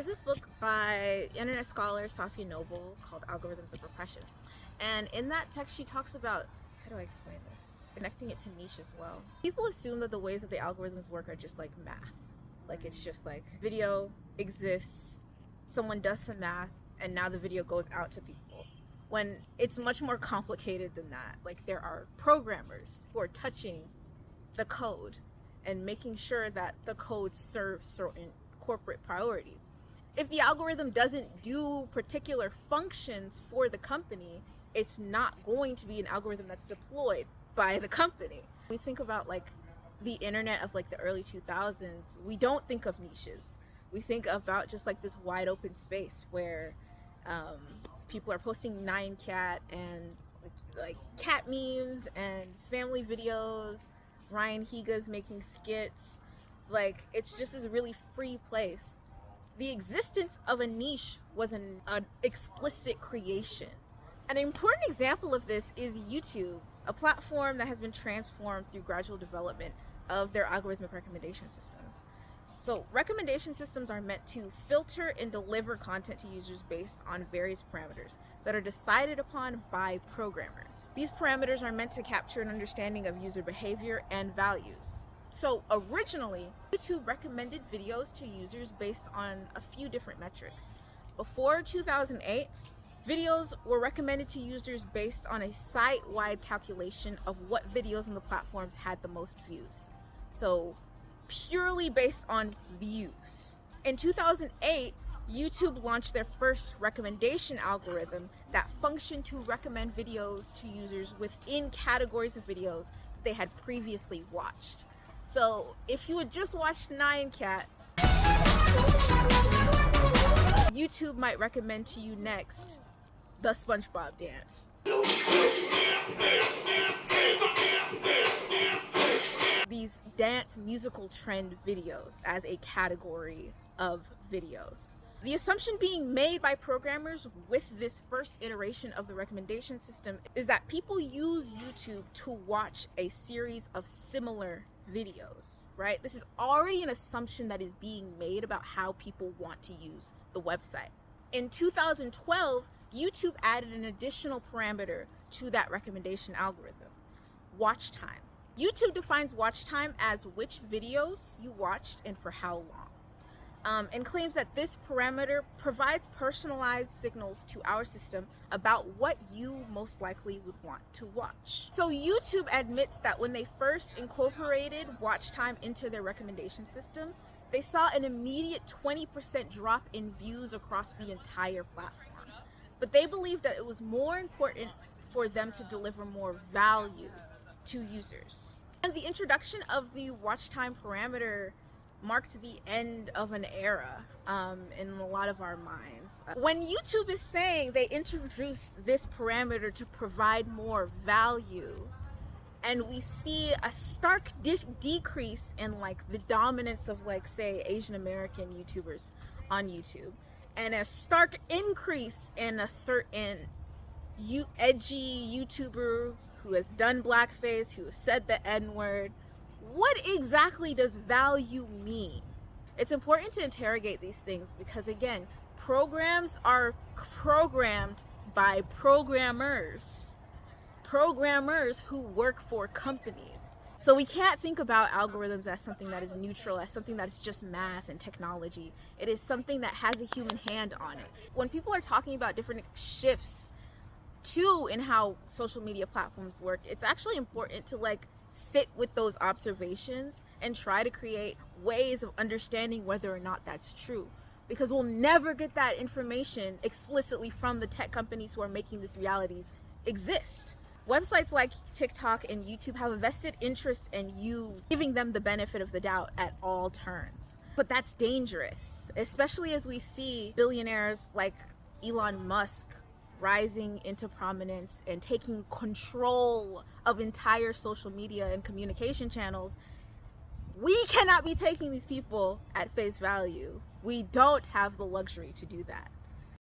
There's this book by internet scholar Safia Noble called Algorithms of Repression. And in that text, she talks about, how do I explain this? Connecting it to niche as well. People assume that the ways that the algorithms work are just like math. Like it's just like video exists, someone does some math, and now the video goes out to people. When it's much more complicated than that. Like there are programmers who are touching the code and making sure that the code serves certain corporate priorities. If the algorithm doesn't do particular functions for the company, it's not going to be an algorithm that's deployed by the company. We think about like the internet of like the early 2000s, we don't think of niches. We think about just like this wide open space where people are posting 9cat and like cat memes and family videos. Ryan Higa's making skits. Like it's just this really free place. The existence of a niche was an explicit creation. An important example of this is YouTube, a platform that has been transformed through gradual development of their algorithmic recommendation systems. So recommendation systems are meant to filter and deliver content to users based on various parameters that are decided upon by programmers. These parameters are meant to capture an understanding of user behavior and values. So originally, YouTube recommended videos to users based on a few different metrics. Before 2008, videos were recommended to users based on a site-wide calculation of what videos on the platforms had the most views. So purely based on views. In 2008, YouTube launched their first recommendation algorithm that functioned to recommend videos to users within categories of videos that they had previously watched. So if you had just watched 9cat, YouTube might recommend to you next the SpongeBob dance. These dance musical trend videos as a category of videos. The assumption being made by programmers with this first iteration of the recommendation system is that people use YouTube to watch a series of similar videos, right? This is already an assumption that is being made about how people want to use the website. In 2012, YouTube added an additional parameter to that recommendation algorithm, watch time. YouTube defines watch time as which videos you watched and for how long, and claims that this parameter provides personalized signals to our system about what you most likely would want to watch. So YouTube admits that when they first incorporated watch time into their recommendation system, they saw an immediate 20% drop in views across the entire platform. But they believed that it was more important for them to deliver more value to users. And the introduction of the watch time parameter marked the end of an era in a lot of our minds. When YouTube is saying they introduced this parameter to provide more value, and we see a stark decrease in like the dominance of like say Asian American YouTubers on YouTube, and a stark increase in a certain edgy YouTuber who has done blackface, who has said the N-word. What exactly does value mean? It's important to interrogate these things because, again, programs are programmed by programmers who work for companies. So we can't think about algorithms as something that is neutral, as something that is just math and technology. It is something that has a human hand on it. When people are talking about different shifts too in how social media platforms work, it's actually important to like sit with those observations and try to create ways of understanding whether or not that's true, because we'll never get that information explicitly from the tech companies who are making these realities exist. Websites like TikTok and YouTube have a vested interest in you giving them the benefit of the doubt at all turns. But that's dangerous, especially as we see billionaires like Elon Musk rising into prominence and taking control of entire social media and communication channels. We cannot be taking these people at face value. We don't have the luxury to do that.